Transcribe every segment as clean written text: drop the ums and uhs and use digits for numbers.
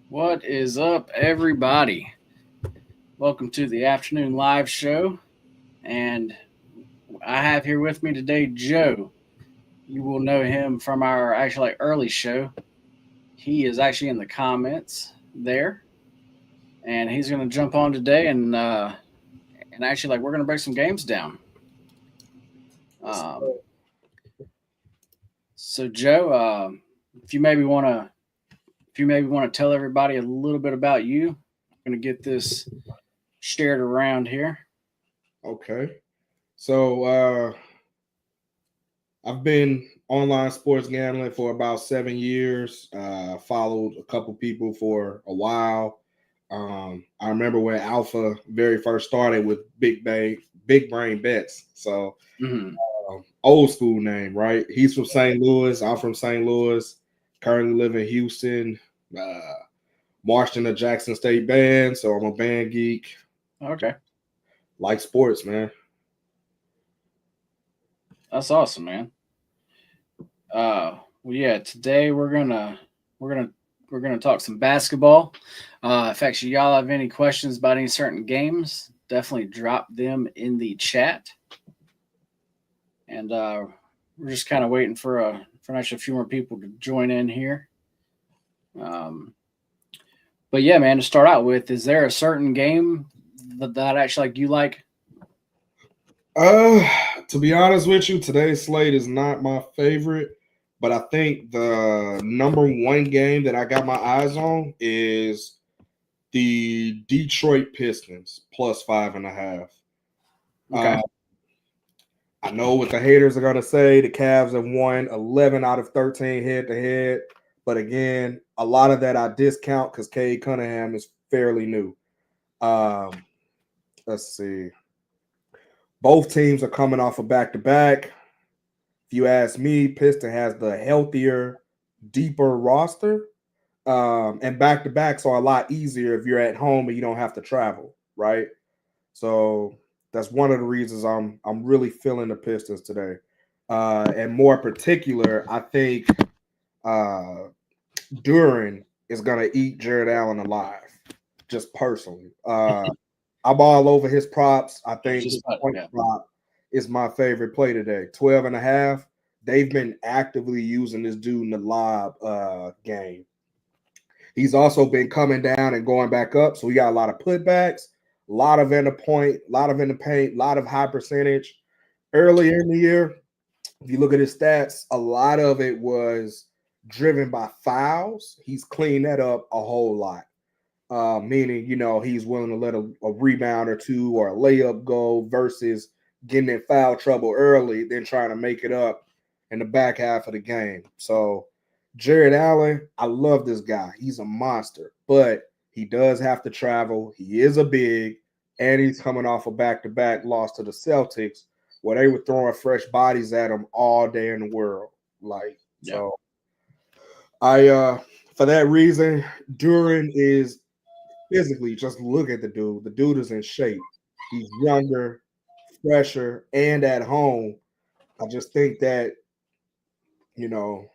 What is up, everybody? Welcome to the afternoon live show. And I have here with me today Joe. You will know him from our actually early show. He is actually in the comments there, and he's going to jump on today and actually we're going to break some games down. Um, so Joe, if you maybe want to tell everybody a little bit about you, I'm going to get this shared around here. Okay. So I've been online sports gambling for about 7 years. Followed a couple people for a while. I remember when Alpha very first started with Big Brain Bets. So Hmm. old school name, right? He's from St. Louis. I'm from St. Louis. Currently live in Houston. Uh, Marched in the Jackson State Band, so I'm a band geek. Okay. Like sports, man. That's awesome, man. Well, yeah. Today we're gonna we're gonna talk some basketball. If actually y'all have any questions about any certain games, definitely drop them in the chat. And we're just kind of waiting for actually a few more people to join in here. Um, but yeah, man. To start out with, is there a certain game that actually you like? Uh, to be honest with you, today's slate is not my favorite, but I think the number one game that I got my eyes on is the Detroit Pistons plus 5.5. Okay. Uh, I know what the haters are gonna say. The Cavs have won 11 out of 13 head to head, but again, a lot of that I discount because Cade Cunningham is fairly new. Um, let's see. Both teams are coming off a back to back. If you ask me, Piston has the healthier, deeper roster. And back to backs are a lot easier if you're at home and you don't have to travel, right? So that's one of the reasons I'm really feeling the Pistons today. And more particular, I think uh Duran is gonna eat Jared Allen alive, just personally. I'm all over his props. I I was think just his about point yeah. prop is my favorite play today. 12 and a half. They've been actively using this dude in the lob game. He's also been coming down and going back up. So we got a lot of putbacks, a lot of in the point, a lot of in the paint, a lot of high percentage. Earlier in the year, if you look at his stats, a lot of it was driven by fouls. He's cleaned that up a whole lot. Meaning, he's willing to let a rebound or two or a layup go versus getting in foul trouble early, then trying to make it up in the back half of the game. So, Jared Allen, I love this guy. He's a monster, but he does have to travel. He is a big, and he's coming off a back to back loss to the Celtics where they were throwing fresh bodies at him all day in the world. Like, Yeah. so for that reason, Duran is physically, just look at the dude. The dude is in shape. He's younger, fresher, and at home. I just think that, you know,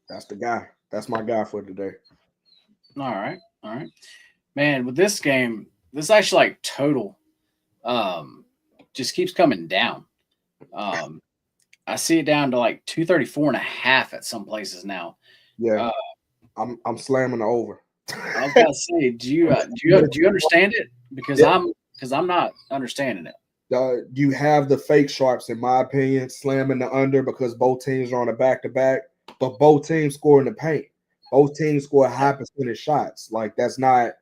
that's the guy. That's my guy for today. All right. All right. Man, with this game, this actually total um just keeps coming down. Um I see it down to 234.5 at some places now. Yeah, Uh I'm slamming the over. I was about to say, do you understand it? Because Yeah, I'm not understanding it. you have the fake sharps, in my opinion, slamming the under because both teams are on a back to back, but both teams score in the paint. Both teams score high percentage shots. Like that's not.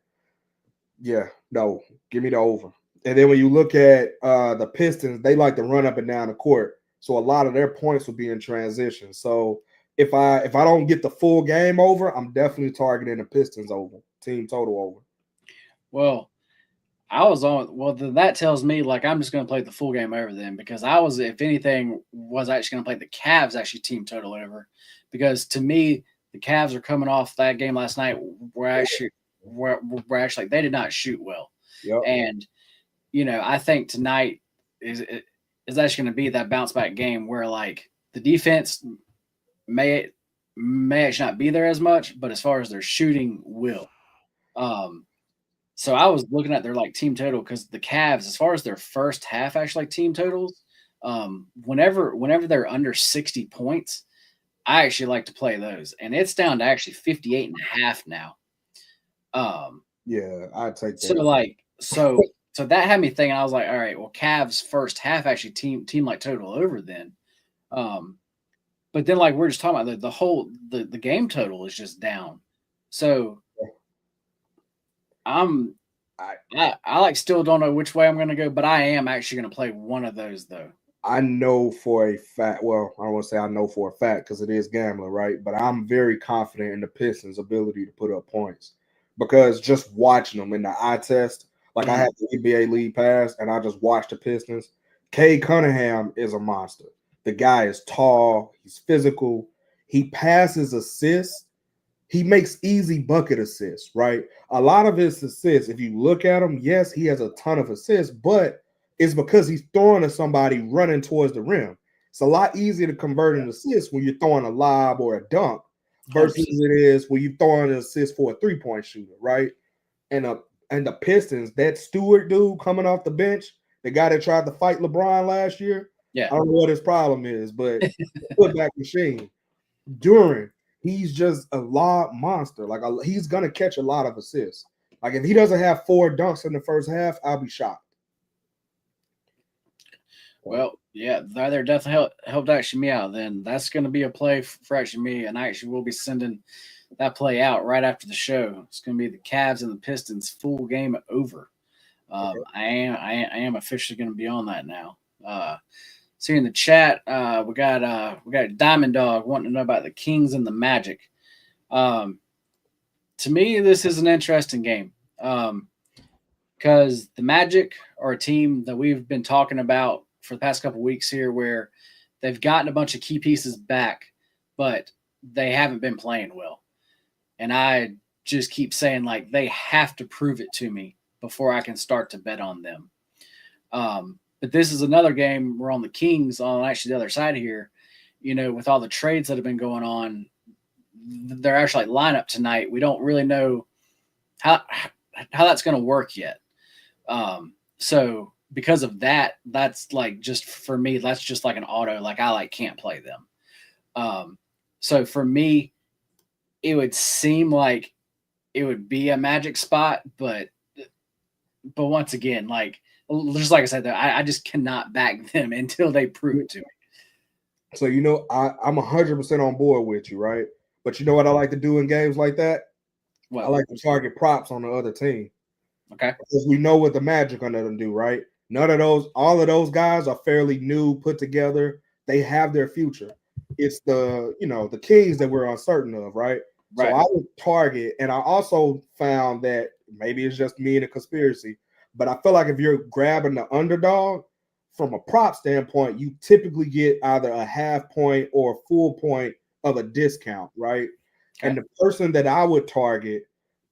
Yeah, no, give me the over. And then when you look at the Pistons, they like to run up and down the court, so a lot of their points will be in transition. So if I don't get the full game over, I'm definitely targeting the Pistons over, team total over. Well, I was on. Well, then that tells me I'm just going to play the full game over then because I was, if anything, was actually going to play the Cavs actually team total over because to me the Cavs are coming off that game last night where actually where actually they did not shoot well, Yep. and I think tonight is is actually going to be that bounce back game where the defense may may actually not be there as much, but as far as their shooting will. So I was looking at their like team total because the Cavs, as far as their first half actually like team totals, whenever they're under 60 points, I actually like to play those, and it's down to actually 58.5 now. Yeah, I'd take So that. like so that had me thinking. I was like, all right, well, Cavs first half actually team like total over then. Um, but then like we're just talking about the whole the game total is just down. So I'm I like still don't know which way I'm going to go, but I am actually going to play one of those though. I know for a fact. Well, I don't want to say I know for a fact because it is gambling, right? But I'm very confident in the Pistons' ability to put up points because just watching them in the eye test, like I had the NBA League Pass, and I just watched the Pistons. Cade Cunningham is a monster. The guy is tall. He's physical. He passes assists. He makes easy bucket assists, right? A lot of his assists, if you look at him, yes, he has a ton of assists, but it's because he's throwing to somebody running towards the rim. It's a lot easier to convert an assist when you're throwing a lob or a dunk versus 100%. it is when you're throwing an assist for a three-point shooter, right? And the Pistons, that Stewart dude coming off the bench, the guy that tried to fight LeBron last year, Yeah. I don't know what his problem is, but putback machine. During, he's just a lob monster. Like he's gonna catch a lot of assists. Like if he doesn't have 4 dunks in the first half, I'll be shocked. Well, yeah, they're definitely helped actually me out. Then that's going to be a play for actually me, and I actually will be sending that play out right after the show. It's going to be the Cavs and the Pistons full game over. I am officially going to be on that now. See in the chat, we got Diamond Dog wanting to know about the Kings and the Magic. To me, this is an interesting game because the Magic are a team that we've been talking about for the past couple weeks here, where they've gotten a bunch of key pieces back, but they haven't been playing well. And I just keep saying like they have to prove it to me before I can start to bet on them. But this is another game where on the Kings, on actually the other side here, with all the trades that have been going on, they're actually like lineup tonight. We don't really know how that's going to work yet. So because of that, that's like just for me, that's just like an auto. Like I can't play them. So for me, it would seem like it would be a Magic spot, but once again, like just like I said, though, I just cannot back them until they prove it to me. So I'm 100% on board with you, right? But you know what I like to do in games like that? What? I like to target props on the other team. Okay. Because we know what the Magic are going to do, right? All of those guys are fairly new, put together. They have their future. It's the Kings that we're uncertain of, right? So I would target, and I also found that maybe it's just me and a conspiracy, but I feel like if you're grabbing the underdog from a prop standpoint, you typically get either a half point or a full point of a discount, right? Okay. And the person that I would target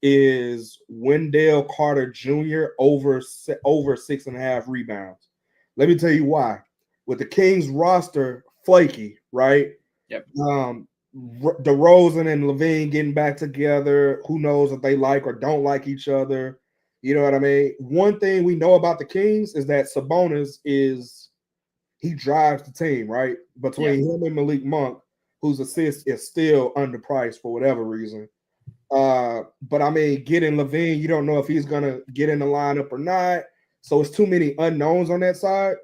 is Wendell Carter Jr. over 6.5 rebounds. Let me tell you why. With the Kings roster flaky, right? Yep. DeRozan and Levine getting back together. Who knows if they like or don't like each other? You know what I mean? One thing we know about the Kings is that Sabonis he drives the team, right? Between him and Malik Monk, whose assist is still underpriced for whatever reason. But I mean, getting Levine, you don't know if he's gonna get in the lineup or not. So it's too many unknowns on that side.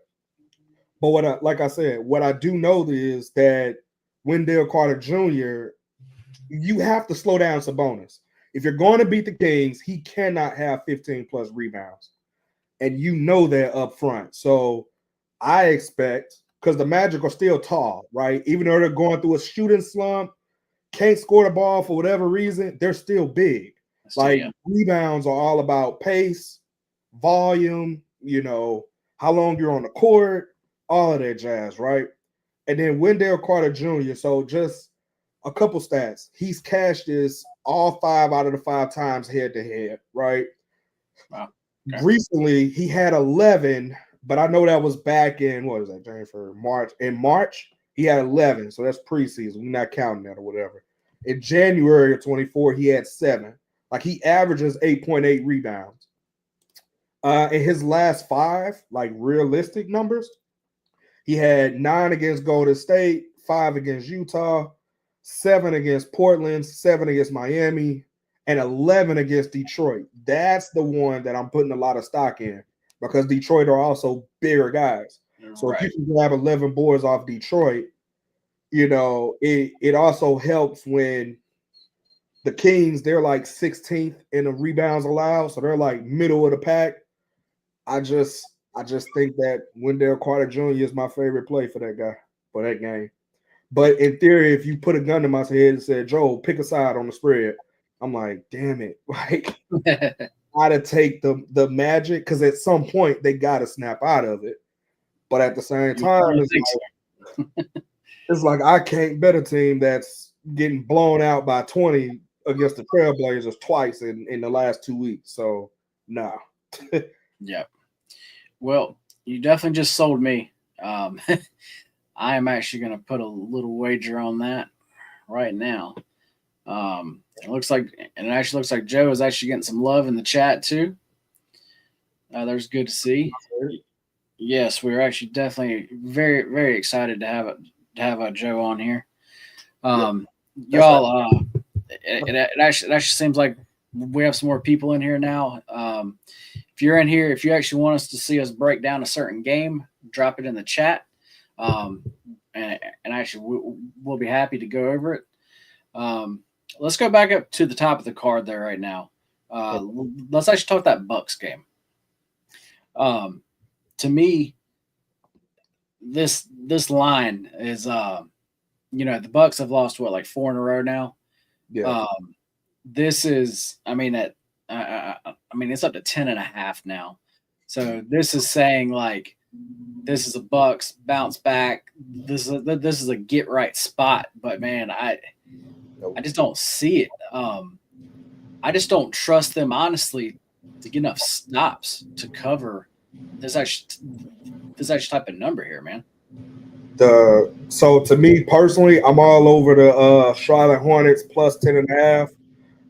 But like I said, what I do know is that Wendell Carter Jr., you have to slow down Sabonis. If you're going to beat the Kings, he cannot have 15 plus rebounds. And you know that up front. So I expect, because the Magic are still tall, right? Even though they're going through a shooting slump, can't score the ball for whatever reason, they're still big. Rebounds are all about pace, volume, how long you're on the court, all of that jazz, right? And then Wendell Carter Jr., so just a couple stats. He's cashed this all 5 out of the 5 times head-to-head, right? Wow. Okay. Recently, he had 11, but I know that was back in, what was that, January, March? In March, he had 11, so that's preseason. We're not counting that or whatever. In January of 24, he had 7. Like he averages 8.8 rebounds. In his last 5, like realistic numbers, he had 9 against Golden State, 5 against Utah, 7 against Portland, 7 against Miami, and 11 against Detroit. That's the one that I'm putting a lot of stock in because Detroit are also bigger guys. So if you Right. can grab 11 boards off Detroit, it also helps when the Kings, they're like 16th in the rebounds allowed, so they're like middle of the pack. I just think that Wendell Carter Jr. is my favorite play for that guy, for that game. But in theory, if you put a gun to my head and said, Joe, pick a side on the spread, I'm like, damn it. Like, gotta take the Magic because at some point they gotta snap out of it. But at the same time, it's like I can't bet a team that's getting blown out by 20 against the Trailblazers twice in the last 2 weeks. So nah. Yeah. Well, you definitely just sold me. I am actually going to put a little wager on that right now. It looks like, and it actually looks like Joe is actually getting some love in the chat too. There's good to see. Yes, we're actually definitely very, very excited to have a Joe on here. Y'all, it actually seems like we have some more people in here now. If you're in here, if you actually want us to see us break down a certain game, drop it in the chat. And actually, we'll be happy to go over it. Let's go back up to the top of the card there right now. Let's actually talk that Bucks game. To me, this line is, the Bucks have lost like 4 in a row now. Yeah. This is, I mean, it's up to 10.5 now. So this is saying like, this is a Bucks bounce back. This is a get right spot. But man, I just don't see it. I just don't trust them honestly to get enough stops to cover this type of number here, man. So to me personally, I'm all over the Charlotte Hornets plus 10.5.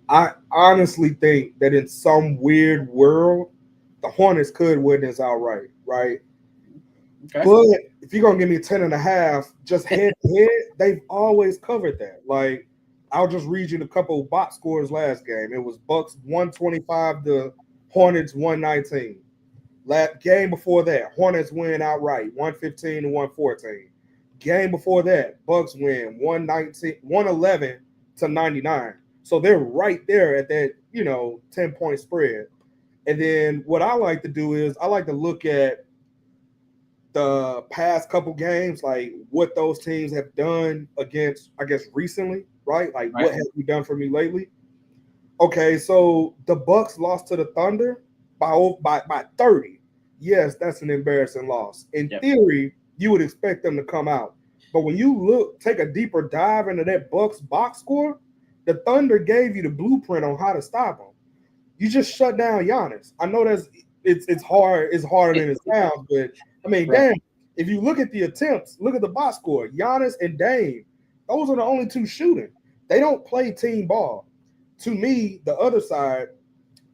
I honestly think that in some weird world, the Hornets could win this outright, right? Okay. But if you're gonna give me 10.5, just head to head, they've always covered that. Like, I'll just read you the couple box scores last game. It was Bucks 125 to Hornets 119. Last game before that, Hornets win outright 115 to 114. Game before that, Bucks win 111 to 99. So they're right there at that, 10-point spread. And then what I like to do is I like to look at the past couple games, like what those teams have done against, I guess, recently, right? Like, what have you done for me lately? Okay, so the Bucks lost to the Thunder by 30. Yes, that's an embarrassing loss. In theory, you would expect them to come out. But when you take a deeper dive into that Bucks box score, the Thunder gave you the blueprint on how to stop them. You just shut down Giannis. I know it's hard. It's harder than it sounds, but I mean, damn, if you look at the attempts, look at the box score. Giannis and Dame, those are the only two shooting. They don't play team ball. To me, the other side,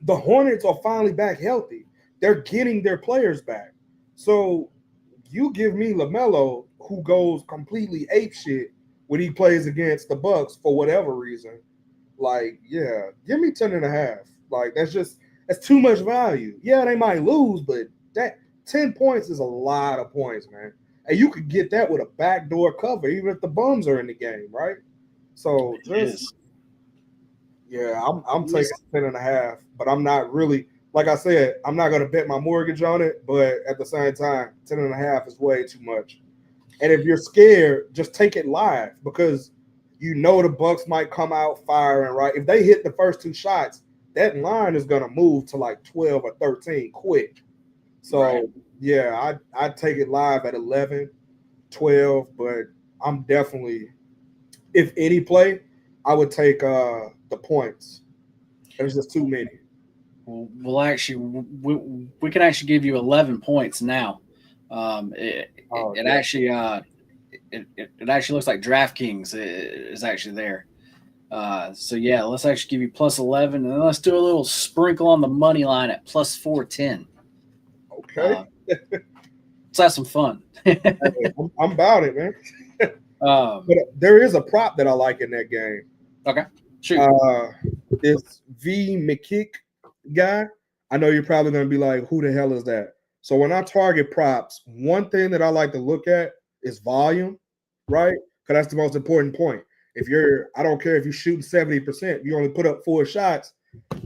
the Hornets are finally back healthy. They're getting their players back. So you give me LaMelo, who goes completely apeshit when he plays against the Bucks for whatever reason. Like, yeah, give me 10.5. Like, that's too much value. Yeah, they might lose, but that 10 points is a lot of points, man. And you could get that with a backdoor cover, even if the bums are in the game, right? So yeah, I'm taking 10.5, but I'm not really, like I said, I'm not going to bet my mortgage on it, but at the same time, 10.5 is way too much. And if you're scared, just take it live because the Bucks might come out firing, right? If they hit the first 2 shots, that line is going to move to like 12 or 13 quick. So, yeah, I'd take it live at 11, 12, but I'm definitely, if any play, I would take the points. There's just too many. We'll actually, we can actually give you 11 points now. It actually looks like DraftKings is actually there. So yeah, let's actually give you plus 11, and then let's do a little sprinkle on the money line at plus 410. Okay. Uh, let's have some fun. Hey, I'm about it, man. um, But there is a prop that I like in that game. okay, shoot. Uh, this V McKick guy. I know you're probably going to be like, who the hell is that? So when I target props, one thing that I like to look at is volume, right? Because that's the most important point. If you're, I don't care if you're shooting 70%, you only put up 4 shots,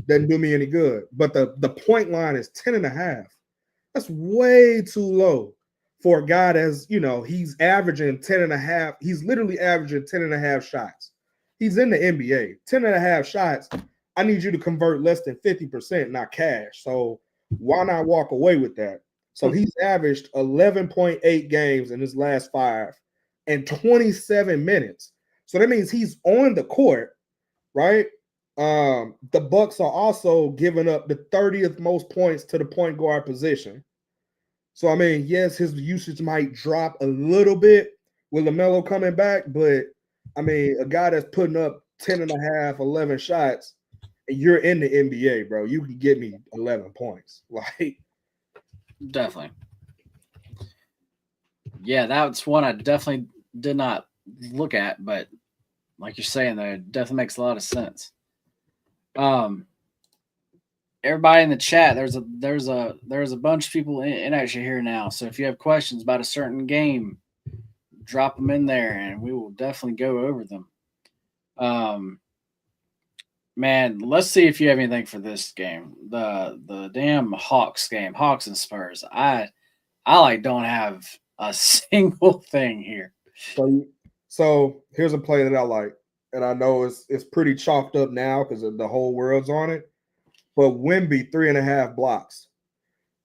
doesn't do me any good. But the point line is 10 and a half. That's way too low for a guy that's, he's averaging 10 and a half. He's literally averaging 10 and a half shots. He's in the NBA. 10 and a half shots. I need you to convert less than 50%, not cash. So why not walk away with that? So he's averaged 11.8 games in his last 5 and 27 minutes. So that means he's on the court, right? The Bucks are also giving up the 30th most points to the point guard position. So I mean, yes, his usage might drop a little bit with LaMelo coming back, but I mean, a guy that's putting up 10 and a half, 11 shots, and you're in the NBA, bro, you can get me 11 points. Like, Definitely. Yeah, that's one I definitely did not look at, but like you're saying, though, it definitely makes a lot of sense. Everybody in the chat, there's a bunch of people in actually here now. So if you have questions about a certain game, drop them in there, and we will definitely go over them. Man, let's see if you have anything for this game. The damn Hawks game, Hawks and Spurs. I like don't have a single thing here. so here's a play that I like, and I know it's pretty chalked up now because the whole world's on it. But Wemby 3.5 blocks.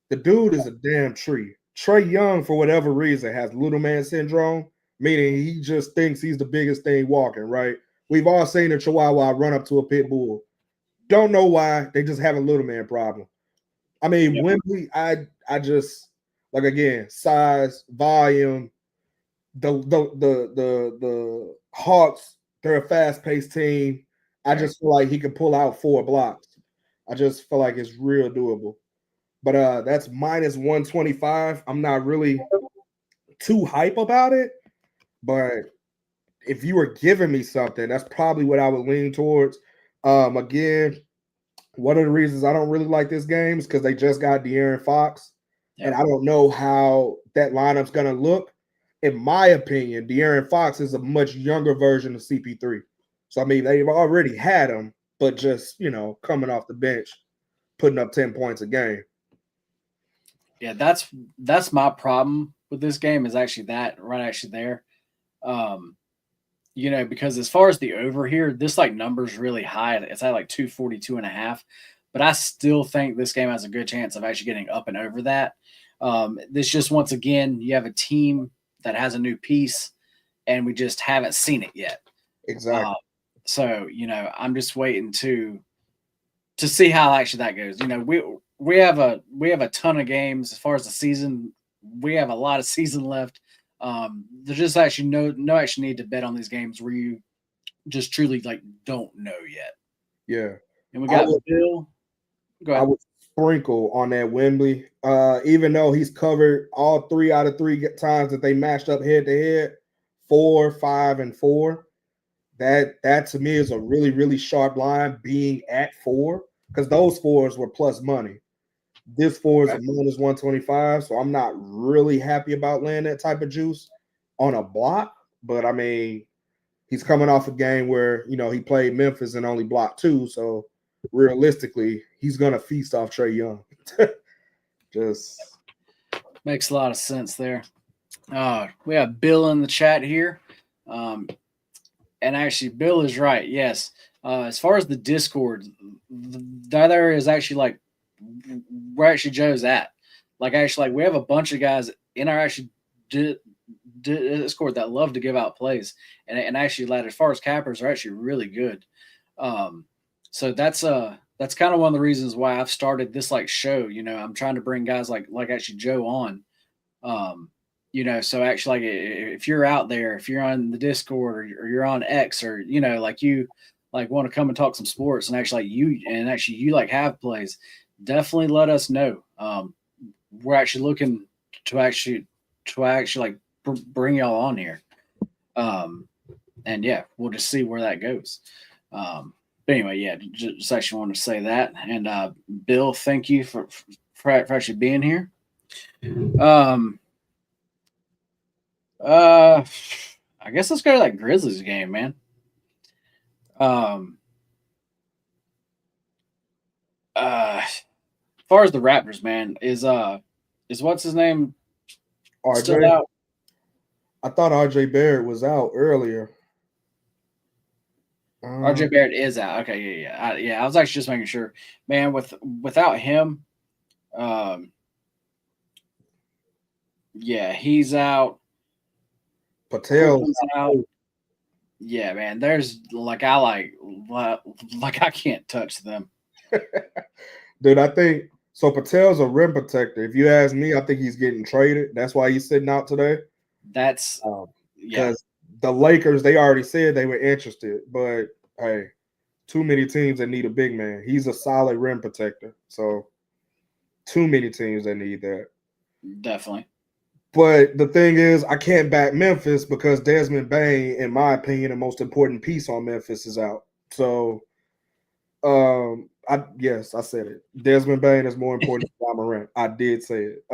The dude is a damn tree. Trae Young, for whatever reason, has little man syndrome, meaning he just thinks he's the biggest thing walking, right? We've all seen a Chihuahua run up to a pit bull. Don't know why. They just have a little man problem. I mean, Yep. Wembley, I just like again, size, volume, the Hawks, they're a fast-paced team. I just feel like he could pull out 4 blocks. I just feel like it's real doable. But that's minus 125. I'm not really too hype about it. But if you were giving me something, that's probably what I would lean towards. Again, one of the reasons I don't really like this game is because they just got De'Aaron Fox. Yep. And I don't know how that lineup's going to look. In my opinion, De'Aaron Fox is a much younger version of CP3. So, I mean, they've already had him, but just, coming off the bench, putting up 10 points a game. Yeah, that's my problem with this game is actually that right actually there. Because as far as the over here, this like number's really high. It's at like 242 and a half. But I still think this game has a good chance of actually getting up and over that. This just once again, you have a team that has a new piece, and we just haven't seen it yet. Exactly. So I'm just waiting to see how actually that goes. We have a ton of games as far as the season. We have a lot of season left. There's just actually no actual need to bet on these games where you just truly like don't know yet. Yeah. And we got Bill. Go ahead. I would sprinkle on that Wembley. Even though he's covered all 3 out of 3 times that they matched up head to head, 4, 5, and 4. That to me is a really, really sharp line being at 4 because those 4s were plus money. This 4 is a minus 125, so I'm not really happy about laying that type of juice on a block. But I mean, he's coming off a game where he played Memphis and only blocked 2, so realistically, he's gonna feast off Trae Young. Just makes a lot of sense there. We have Bill in the chat here. And actually, Bill is right. Yes. As far as the Discord, the other is actually like where actually Joe's at. Like, actually, like we have a bunch of guys in our actually Discord that love to give out plays. And actually, like, as far as cappers are actually really good. So that's kind of one of the reasons why I've started this like show. I'm trying to bring guys like actually Joe on. So actually, like if you're out there, if you're on the Discord or you're on X or like want to come and talk some sports and actually you like have plays, definitely let us know. We're actually looking to like bring y'all on here. And yeah, we'll just see where that goes. But anyway, yeah, just actually wanted to say that. And Bill, thank you for actually being here. I guess let's go to that Grizzlies game, man. As far as the Raptors, man, is what's his name still RJ. out? I thought RJ Barrett was out earlier. RJ Barrett is out. Okay, yeah. I was actually just making sure, man. Without him, yeah, he's out. Patel out. Yeah, man. There's like I can't touch them. Dude, I think so. Patel's a rim protector. If you ask me, I think he's getting traded. That's why he's sitting out today. That's because the Lakers, they already said they were interested, but hey, too many teams that need a big man. He's a solid rim protector, so too many teams that need that. Definitely. But the thing is, I can't back Memphis because Desmond Bane, in my opinion, the most important piece on Memphis is out. So, I said it. Desmond Bane is more important than Ja Morant. I did say it.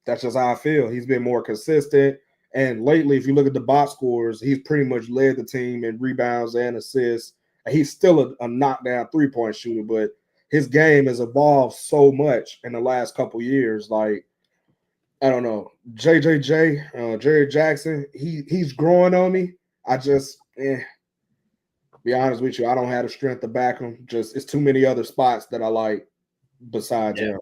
That's just how I feel. He's been more consistent. And lately, if you look at the box scores, he's pretty much led the team in rebounds and assists. He's still a knockdown three-point shooter, but his game has evolved so much in the last couple years. Like, I don't know, Jerry Jackson, he's growing on me. I just, be honest with you, I don't have the strength to back him. Just it's too many other spots that I like besides him.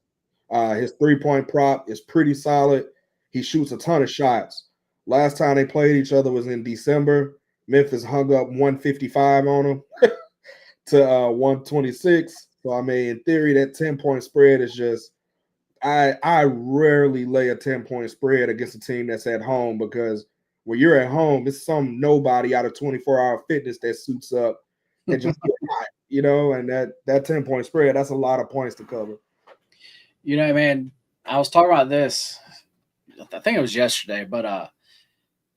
His 3-point prop is pretty solid. He shoots a ton of shots. Last time they played each other was in December. Memphis hung up 155 on him to 126. So I mean, in theory, that 10-point spread is just I rarely lay a 10-point spread against a team that's at home because when you're at home, it's some nobody out of 24-hour fitness that suits up and just and that 10-point spread, that's a lot of points to cover. Man, I was talking about this, I think it was yesterday, but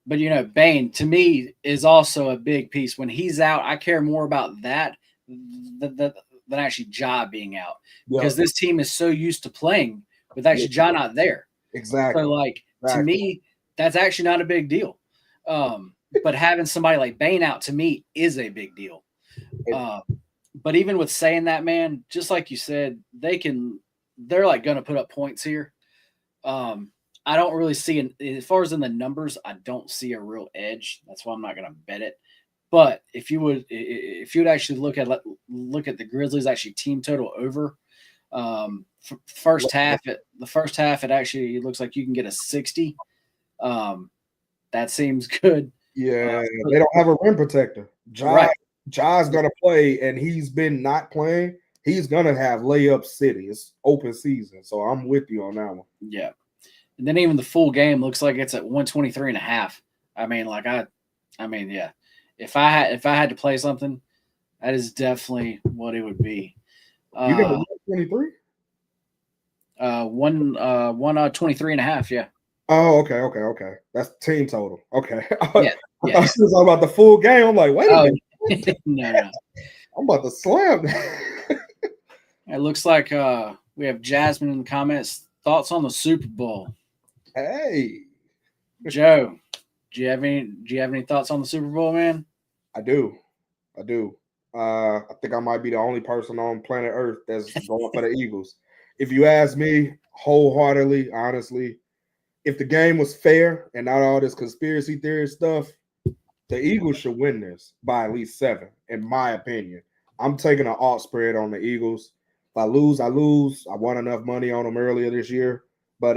Bane to me is also a big piece. When he's out, I care more about that than actually Ja being out because this team is so used to playing with actually Ja not there. Exactly. So to me, that's actually not a big deal. But having somebody like Bane out to me is a big deal. But even with saying that, man, just like you said, they're like going to put up points here. I don't really see as far as in the numbers, I don't see a real edge. That's why I'm not going to bet it. But if you would actually look at the Grizzlies actually team total over, first half it actually looks like you can get a 60. That seems good. Yeah, they don't have a rim protector. Ja's gonna play, and he's been not playing. He's gonna have layup city. It's open season, so I'm with you on that one. Yeah, and then even the full game looks like it's at 123.5. I mean, yeah. If I had to play something, that is definitely what it would be. You got 123? 23.5, yeah. Oh, okay. That's team total. Okay. Yeah. I thought she was talking about the full game. I'm like, wait a minute. No. I'm about to slam. It looks like we have Jasmine in the comments. Thoughts on the Super Bowl? Hey, Joe, do you have any thoughts on the Super Bowl, man? I do. I think I might be the only person on planet Earth that's going for the Eagles. If you ask me wholeheartedly, honestly, if the game was fair and not all this conspiracy theory stuff, the Eagles should win this by at least 7, in my opinion. I'm taking an alt spread on the Eagles. If I lose, I lose. I won enough money on them earlier this year. But,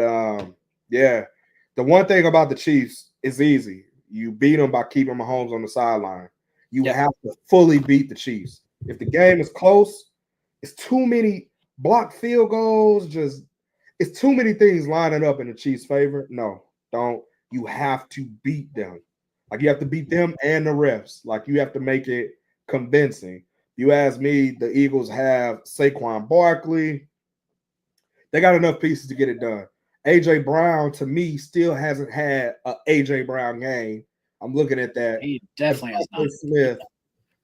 yeah, the one thing about the Chiefs is easy. You beat them by keeping Mahomes on the sideline. You have to fully beat the Chiefs. If the game is close, it's too many blocked field goals, it's too many things lining up in the Chiefs' favor. No, don't. You have to beat them. Like, you have to beat them and the refs. Like, you have to make it convincing. You ask me, the Eagles have Saquon Barkley. They got enough pieces to get it done. AJ Brown, to me, still hasn't had a AJ Brown game. I'm looking at that. He definitely has not. Smith,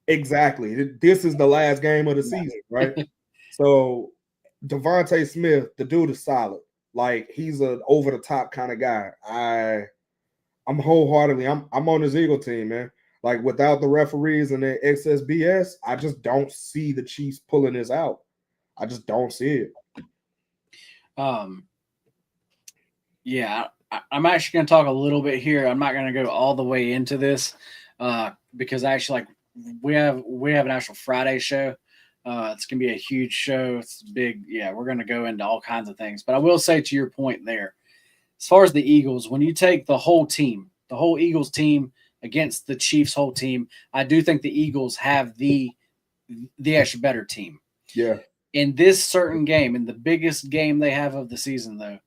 exactly. This is the last game of the season, right? So Devontae Smith, the dude is solid. Like, he's an over the top kind of guy. I'm wholeheartedly, I'm on this Eagle team, man. Like, without the referees and the excess BS, I just don't see the Chiefs pulling this out. I just don't see it. Yeah, I'm actually going to talk a little bit here. I'm not going to go all the way into this because actually, like, we have an actual Friday show. It's going to be a huge show. It's big. Yeah, we're going to go into all kinds of things. But I will say, to your point there, as far as the Eagles, when you take the whole team, the whole Eagles team against the Chiefs' whole team, I do think the Eagles have the actually better team. Yeah. In this certain game, in the biggest game they have of the season, though,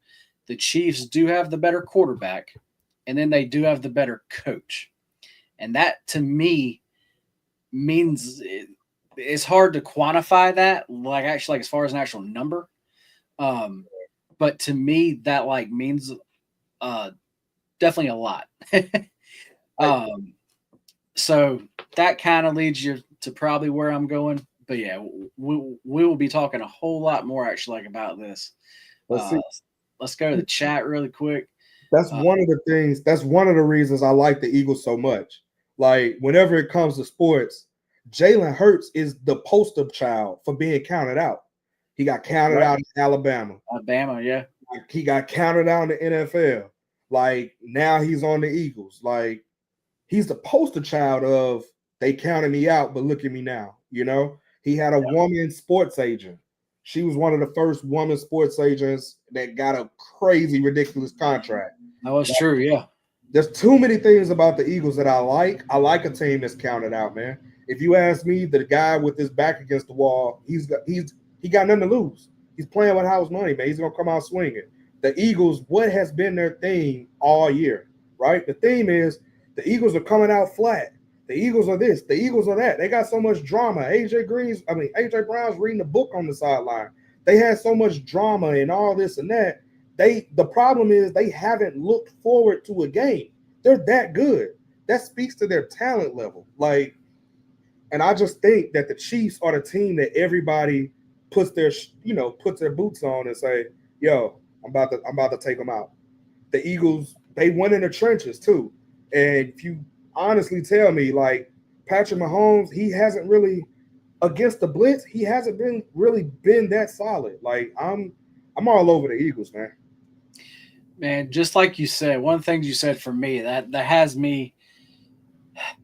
the Chiefs do have the better quarterback, and then they do have the better coach. And that, to me, means it's hard to quantify that, like, actually, like, as far as an actual number. But to me, that, like, means definitely a lot. So that kind of leads you to probably where I'm going. But yeah, we will be talking a whole lot more actually like about this. Let's go to the chat really quick. That's one of the things. That's one of the reasons I like the Eagles so much. Like, whenever it comes to sports, Jalen Hurts is the poster child for being counted out. He got counted out in Alabama. Yeah. He got counted out in the NFL. Like, now he's on the Eagles. Like, he's the poster child of, they counted me out, but look at me now. You know, he had a woman sports agent. She was one of the first woman sports agents that got a crazy, ridiculous contract. That was true, yeah. There's too many things about the Eagles that I like. I like a team that's counted out, man. If you ask me, the guy with his back against the wall, he got nothing to lose. He's playing with house money, man. He's gonna come out swinging. The Eagles, what has been their theme all year, right? The theme is the Eagles are coming out flat. The Eagles are this. The Eagles are that. They got so much drama. AJ Brown's reading a book on the sideline. They had so much drama and all this and that. The problem is they haven't looked forward to a game. They're that good. That speaks to their talent level. Like, and I just think that the Chiefs are the team that everybody puts their boots on and say, "Yo, I'm about to take them out." The Eagles, they went in the trenches too. And if you honestly tell me, like, Patrick Mahomes, he hasn't really, against the blitz, he hasn't been that solid. Like, I'm all over the Eagles, man. Man, just like you said, one of the things you said for me that has me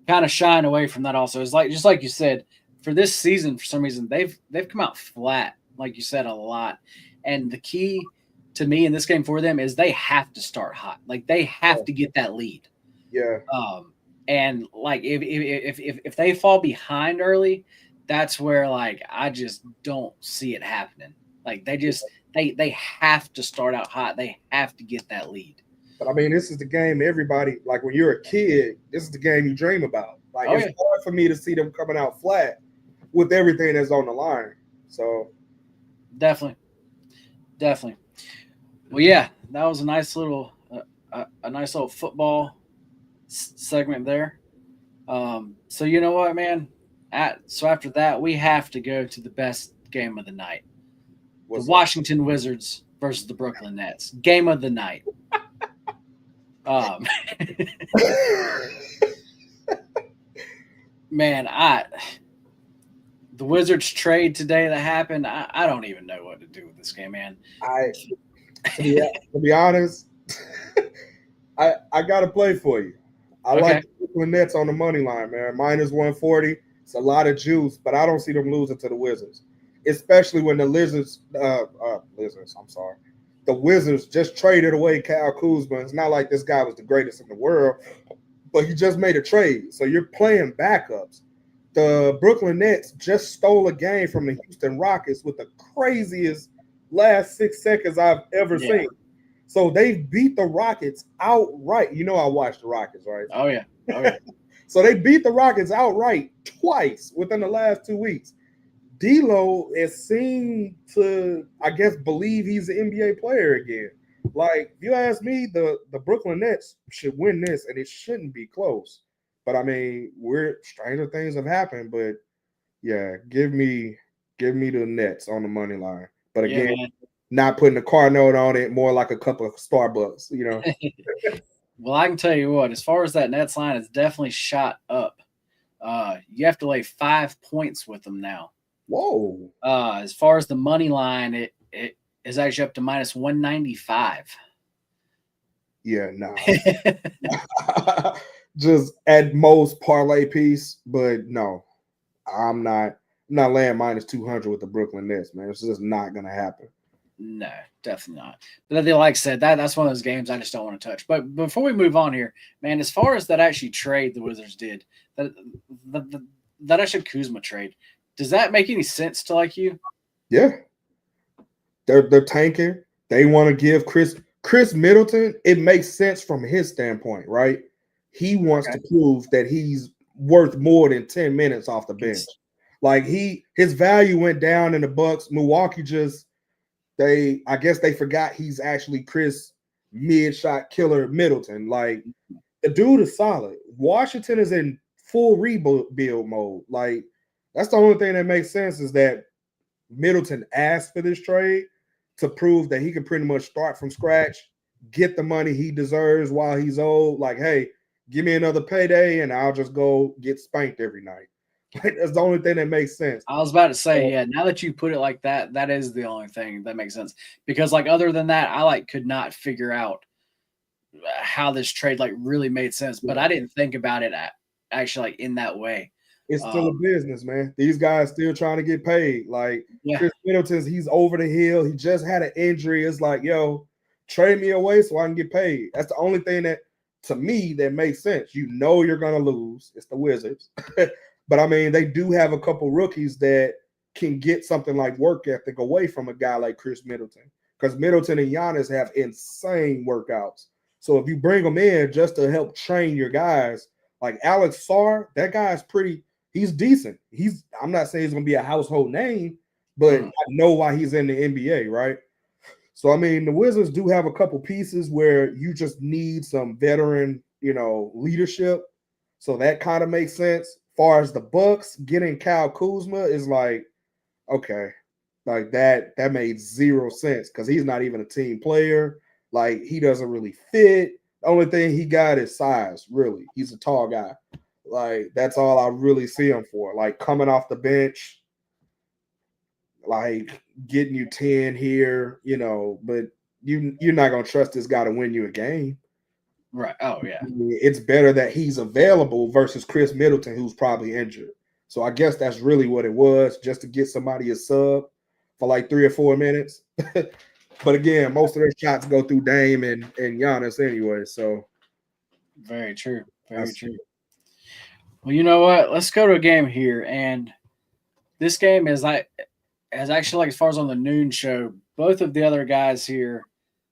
kind of shying away from that also is, like, just like you said, for this season, for some reason, they've come out flat, like you said, a lot. And the key to me in this game for them is they have to start hot. Like, they have to get that lead. Yeah. And like if they fall behind early, that's where, like, I just don't see it happening. Like, they have to start out hot. They have to get that lead. But I mean, this is the game everybody, like, when you're a kid, this is the game you dream about. Like, it's hard for me to see them coming out flat with everything that's on the line. So definitely. Well, yeah, that was a nice little football segment there. So you know what, man? So after that, we have to go to the best game of the night. The Washington Wizards versus the Brooklyn Nets. Game of the night. Man, the Wizards trade today that happened, I don't even know what to do with this game, man. To be honest, I got to play for you. I like the Brooklyn Nets on the money line, man. Minus 140. It's a lot of juice, but I don't see them losing to the Wizards, especially when the Wizards just traded away Kyle Kuzma. It's not like this guy was the greatest in the world, but he just made a trade. So you're playing backups. The Brooklyn Nets just stole a game from the Houston Rockets with the craziest last 6 seconds I've ever seen. So they beat the Rockets outright. You know, I watched the Rockets, right? Oh, yeah. So they beat the Rockets outright twice within the last 2 weeks. D'Lo is seen to, I guess, believe he's an NBA player again. Like, if you ask me, the Brooklyn Nets should win this, and it shouldn't be close. But I mean, stranger things have happened. But yeah, give me the Nets on the money line. But again, not putting a car note on it, more like a cup of Starbucks, you know. Well, I can tell you what, as far as that Nets line, it's definitely shot up. You have to lay 5 points with them now. Whoa. As far as the money line, it is actually up to minus 195. Yeah, no. Just at most parlay piece, but no. I'm not laying minus 200 with the Brooklyn Nets, man. It's just not gonna happen. No, definitely not. But like I said, that's one of those games I just don't want to touch. But before we move on here, man, as far as that actually trade the Wizards did, that actually Kuzma trade, does that make any sense to like you? Yeah. They're tanking. They want to give Chris Middleton, it makes sense from his standpoint, right? He wants to prove that he's worth more than 10 minutes off the bench. Like his value went down in the Bucks. Milwaukee I guess they forgot he's actually Chris mid-shot killer Middleton. Like, the dude is solid. Washington is in full rebuild mode. Like, that's the only thing that makes sense is that Middleton asked for this trade to prove that he can pretty much start from scratch, get the money he deserves while he's old. Like, hey, give me another payday and I'll just go get spanked every night. Like, that's the only thing that makes sense. I was about to say, yeah, now that you put it like that, that is the only thing that makes sense. Because like other than that, I could not figure out how this trade really made sense. But I didn't think about it actually in that way. It's still a business, man. These guys still trying to get paid. Like, yeah. Chris Middleton's, he's over the hill. He just had an injury. It's like, yo, trade me away so I can get paid. That's the only thing that, to me, that makes sense. You know you're going to lose. It's the Wizards. But, I mean, they do have a couple rookies that can get something like work ethic away from a guy like Chris Middleton. Because Middleton and Giannis have insane workouts. So if you bring them in just to help train your guys, like Alex Sarr, that guy's he's decent. I'm not saying he's going to be a household name, but I know why he's in the NBA, right? So, I mean, the Wizards do have a couple pieces where you just need some veteran, leadership. So that kind of makes sense. Far as the Bucks, getting Kyle Kuzma is like, okay, like that made zero sense because he's not even a team player. Like, he doesn't really fit. The only thing he got is size, really. He's a tall guy. Like, that's all I really see him for. Like, coming off the bench, like getting you 10 here, but you're not gonna trust this guy to win you a game. Right. Oh, yeah. It's better that he's available versus Chris Middleton, who's probably injured. So I guess that's really what it was, just to get somebody a sub for like 3 or 4 minutes. But again, most of their shots go through Dame and Giannis anyway. So very true. Very true. Well, you know what? Let's go to a game here. And this game is actually, as far as on the noon show, both of the other guys here,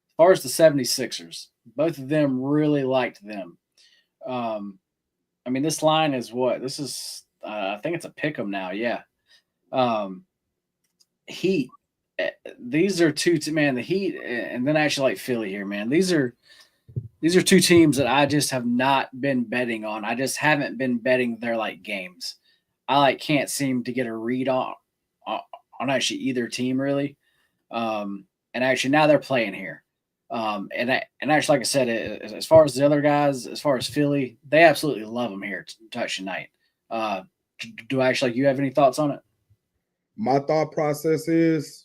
as far as the 76ers, both of them really liked them. I mean, this line is what? This is, I think it's a pick 'em now. Yeah. Heat. These are the Heat, and then actually like Philly here, man. These are two teams that I just have not been betting on. I just haven't been betting their games. I can't seem to get a read on actually either team really. And actually now they're playing here. And actually, like I said, as far as the other guys, as far as Philly, they absolutely love them here touch tonight. Do you have any thoughts on it? My thought process is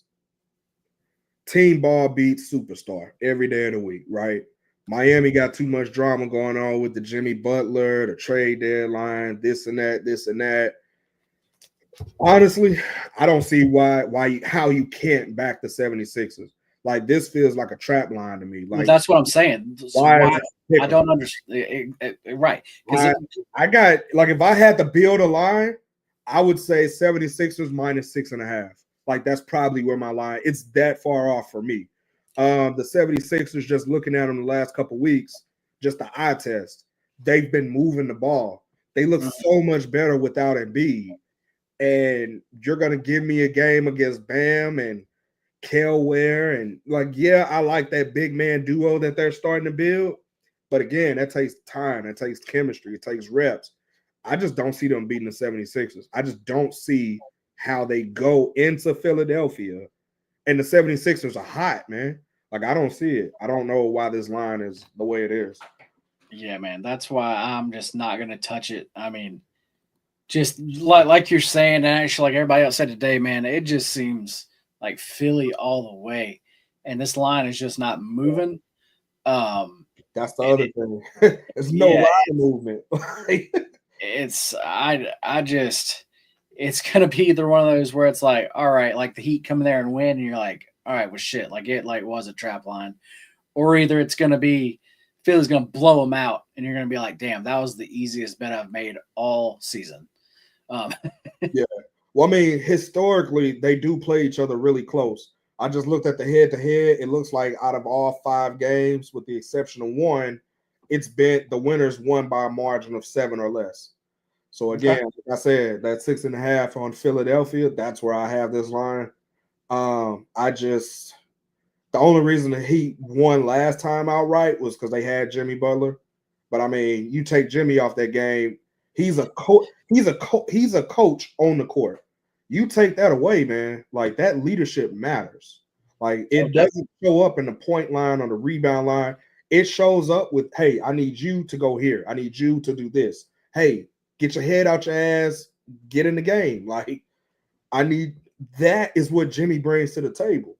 team ball beats superstar every day of the week, right? Miami got too much drama going on with the Jimmy Butler, the trade deadline, this and that. Honestly, I don't see how you can't back the 76ers. Like, this feels like a trap line to me. Like, well, that's what I'm saying. Why I don't understand. Right. Because I got, like, if I had to build a line, I would say 76ers minus 6.5. Like, that's probably where my line, it's that far off for me. The 76ers, just looking at them the last couple weeks, just the eye test, they've been moving the ball. They look so much better without Embiid. And you're gonna give me a game against Bam and Kel Ware and like, yeah, I like that big man duo that they're starting to build. But again, that takes time, that takes chemistry, it takes reps. I just don't see them beating the 76ers. I just don't see how they go into Philadelphia and the 76ers are hot, man. Like, I don't see it. I don't know why this line is the way it is. Yeah, man. That's why I'm just not gonna touch it. I mean, just like you're saying, and actually like everybody else said today, man, it just seems like Philly all the way. And this line is just not moving. Um That's the and other it, thing. There's no yeah, line movement. it's I just it's gonna be either one of those where it's like, all right, like the Heat come there and win, and you're like, all right, well shit, like it like was a trap line. Or either it's gonna be Philly's gonna blow them out, and you're gonna be like, damn, that was the easiest bet I've made all season. Um, Yeah. Well, I mean, historically, they do play each other really close. I just looked at the head to head. It looks like out of all 5 games, with the exception of one, it's been the winners won by a margin of 7 or less. So okay. again, like I said, that 6.5 on Philadelphia, that's where I have this line. I just the only reason the Heat won last time outright was because they had Jimmy Butler. But I mean, you take Jimmy off that game, he's a coach. He's a coach on the court. You take that away, man. Like that leadership matters. Like it Okay. doesn't show up in the point line or the rebound line. It shows up with, hey, I need you to go here. I need you to do this. Hey, get your head out your ass. Get in the game. Like I need that is what Jimmy brings to the table.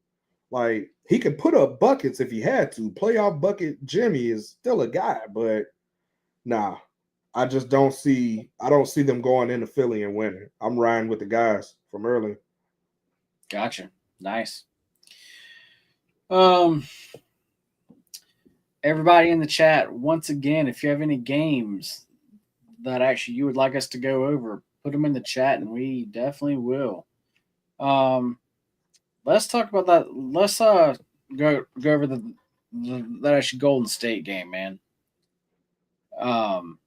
Like he could put up buckets if he had to. Playoff bucket Jimmy is still a guy, but nah, I don't see them going into Philly and winning. I'm riding with the guys from early. Gotcha. Nice. Um, everybody in the chat, once again, if you have any games that actually you would like us to go over, put them in the chat, and we definitely will. Um, let's talk about that. Let's go over the that actually Golden State game, man. Um,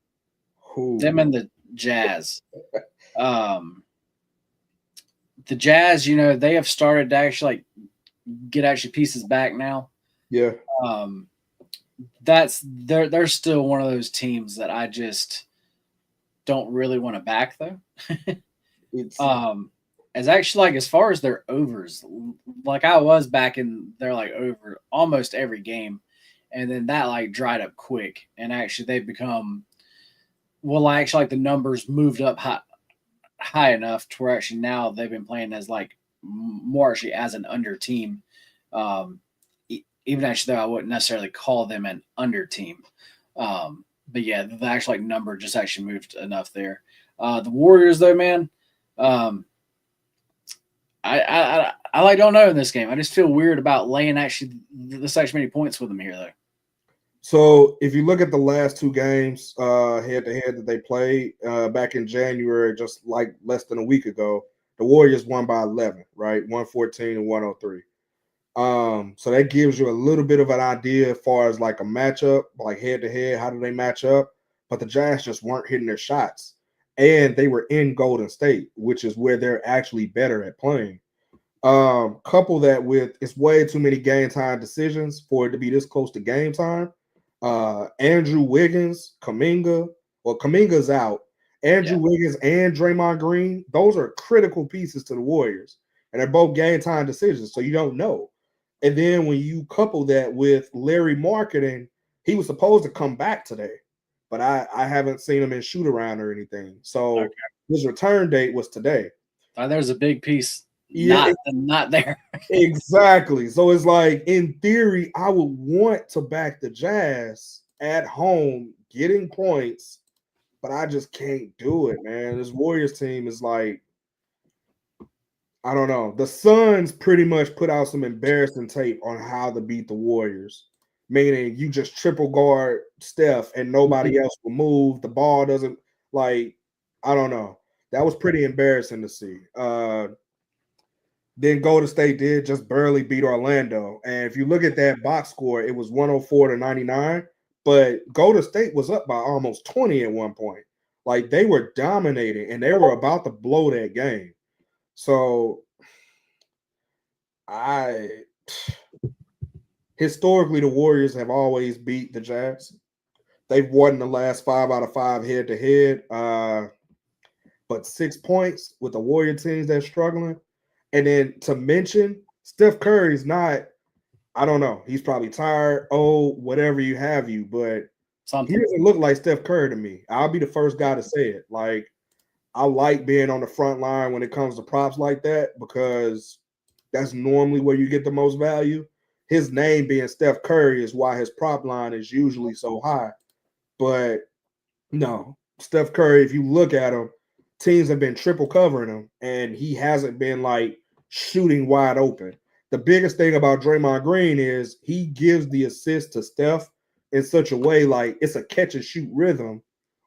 them Who? and the Jazz. Um, the Jazz, you know, they have started to actually like get actually pieces back now. Yeah. Um, that's they're still one of those teams that I just don't really want to back though. It's As actually like as far as their overs, like I was backing their like over almost every game, and then that like dried up quick, and actually they've become well, actually like the numbers moved up high enough to where actually now they've been playing as like more actually as an under team. Um, Even actually though I wouldn't necessarily call them an under team. But yeah, the actual like number just actually moved enough there. The Warriors though, man, I like don't know in this game. I just feel weird about laying actually this actually many points with them here though. so if you look at the last 2 games head to head that they played back in January, just like less than a week ago, the Warriors won by 11, right? 114 and 103. So that gives you a little bit of an idea as far as like a matchup, like head to head, how do they match up? But the Jazz just weren't hitting their shots. And they were in Golden State, which is where they're actually better at playing. Couple that with it's way too many game time decisions for it to be this close to game time. Andrew Wiggins, Kaminga's out. Andrew Wiggins and Draymond Green, those are critical pieces to the Warriors. And they're both game time decisions, so you don't know. And then when you couple that with Larry Marketing, he was supposed to come back today, but I haven't seen him in shoot around or anything. So his return date was today. There's a big piece Yeah, not there. exactly. So it's like in theory, I would want to back the Jazz at home, getting points, but I just can't do it, man. This Warriors team is like, I don't know. The Suns pretty much put out some embarrassing tape on how to beat the Warriors, meaning you just triple guard Steph and nobody else will move. The ball doesn't like, I don't know. That was pretty embarrassing to see. Then Golden State did just barely beat Orlando. And if you look at that box score, it was 104 to 99, but Golden State was up by almost 20 at one point. Like they were dominating and they were about to blow that game. So historically the Warriors have always beat the Jazz. They've won the last 5 out of 5 head to head. But 6 points with the Warrior teams that's struggling. And then to mention, Steph Curry's not, I don't know, he's probably tired, old, whatever you have you, but he doesn't look like Steph Curry to me. I'll be the first guy to say it. Like, I like being on the front line when it comes to props like that because that's normally where you get the most value. His name being Steph Curry is why his prop line is usually so high. But no, Steph Curry, if you look at him, teams have been triple covering him, and he hasn't been like shooting wide open. The biggest thing about Draymond Green is he gives the assist to Steph in such a way like it's a catch and shoot rhythm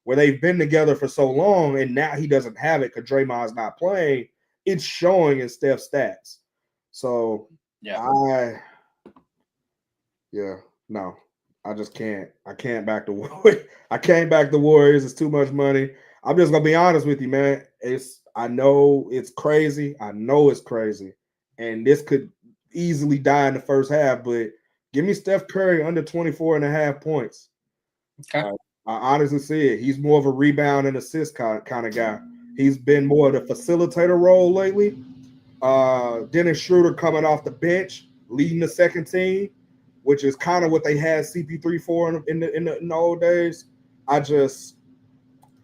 where they've been together for so long, and now he doesn't have it because Draymond's not playing. It's showing in Steph's stats. So no. I just can't. I can't back the Warriors. I can't back the Warriors. It's too much money. I'm just gonna be honest with you, man. I know it's crazy. I know it's crazy. And this could easily die in the first half, but give me Steph Curry under 24.5 points. Okay. I honestly see it. He's more of a rebound and assist kind of guy. He's been more of the facilitator role lately. Dennis Schroeder coming off the bench, leading the second team, which is kind of what they had CP3 for in the old days.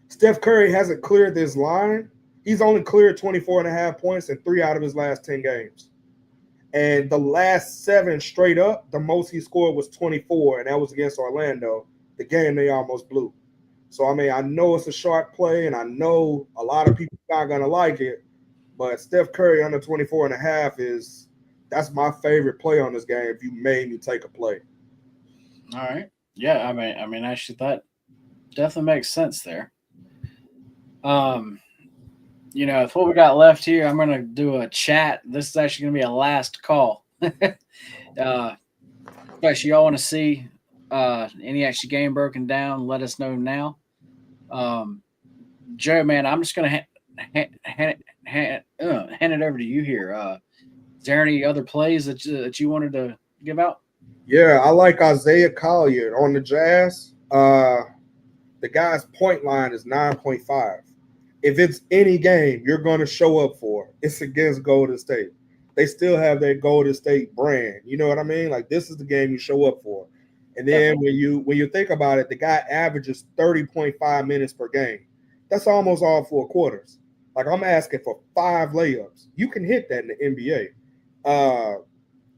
Steph Curry hasn't cleared this line. He's only cleared 24.5 points in 3 out of his last 10 games. And the last 7 straight up, the most he scored was 24, and that was against Orlando, the game they almost blew. So, I mean, I know it's a sharp play, and I know a lot of people are not going to like it, but Steph Curry under 24.5 that's my favorite play on this game if you made me take a play. All right. Yeah, I mean, actually, that definitely makes sense there. With what we got left here, I'm gonna do a chat. This is actually gonna be a last call. Actually, y'all want to see any actual game broken down? Let us know now. Joe, man, I'm just gonna hand it over to you here. Is there any other plays that you wanted to give out? Yeah, I like Isaiah Collier on the Jazz. The guy's point line is 9.5. If it's any game you're going to show up for, it's against Golden State. They still have their Golden State brand. You know what I mean? Like this is the game you show up for. And then when you think about it, the guy averages 30.5 minutes per game. That's almost all 4 quarters. Like I'm asking for 5 layups. You can hit that in the NBA.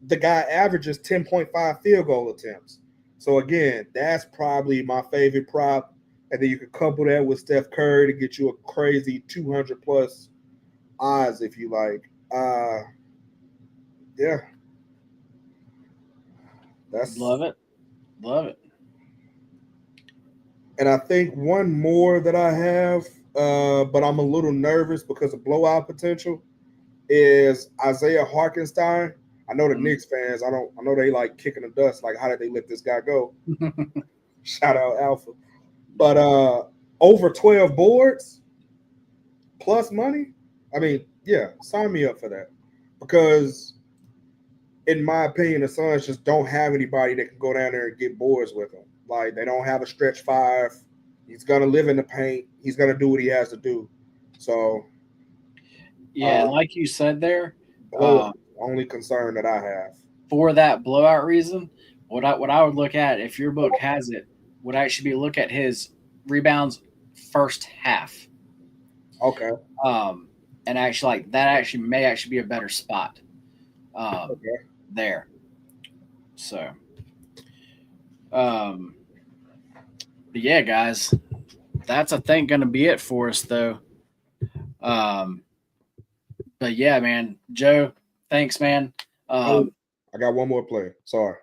The guy averages 10.5 field goal attempts. So again, that's probably my favorite prop. And then you can couple that with Steph Curry to get you a crazy 200 plus odds if you like. Yeah. That's Love it. And I think one more that I have, but I'm a little nervous because of blowout potential, is Isaiah Hartenstein. I know the Knicks fans. I know they like kicking the dust. Like, how did they let this guy go? Shout out Alpha. But over 12 boards plus money. I mean, yeah, sign me up for that. Because in my opinion, the Suns just don't have anybody that can go down there and get boards with them. Like they don't have a stretch 5. He's gonna live in the paint. He's gonna do what he has to do. So yeah, like you said there, only concern that I have for that blowout reason, what I would look at if your book has it would actually be look at his rebounds first half. Okay. And actually like that actually may actually be a better spot. There. So but yeah, guys, that's I think gonna be it for us though. But yeah, man, Joe, thanks, man. I got one more play. Sorry.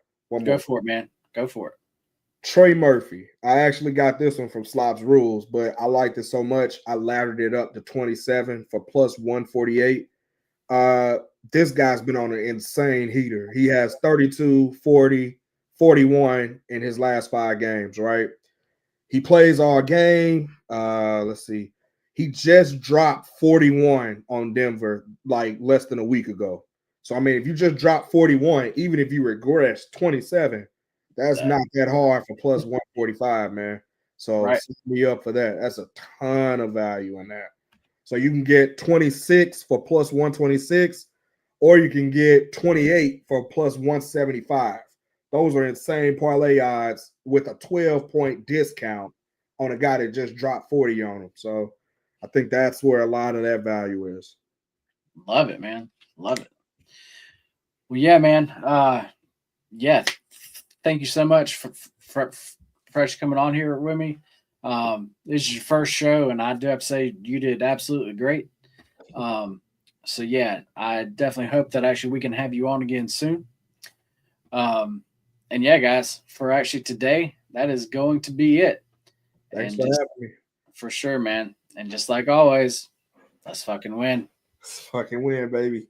Go for it, man. Go for it. Trey Murphy. I actually got this one from Slops Rules, but I liked it so much I laddered it up to 27 for plus 148. This guy's been on an insane heater. He has 32, 40, 41 in his last 5 games, right? He plays all game. Let's see. He just dropped 41 on Denver like less than a week ago. So I mean, if you just drop 41, even if you regress 27, that's not that hard for plus 145, man. So Right. set me up for that. That's a ton of value in that. So you can get 26 for plus 126, or you can get 28 for plus 175. Those are insane parlay odds with a 12-point discount on a guy that just dropped 40 on him. So I think that's where a lot of that value is. Love it, man. Love it. Well, yeah, man. Yeah. Thank you so much for Fresh coming on here with me. This is your first show, and I do have to say you did absolutely great. So yeah, I definitely hope that actually we can have you on again soon. And yeah, guys, for actually today, that is going to be it. Thanks And for just, having me. for sure, man. And just like always, let's fucking win. Fucking win, baby.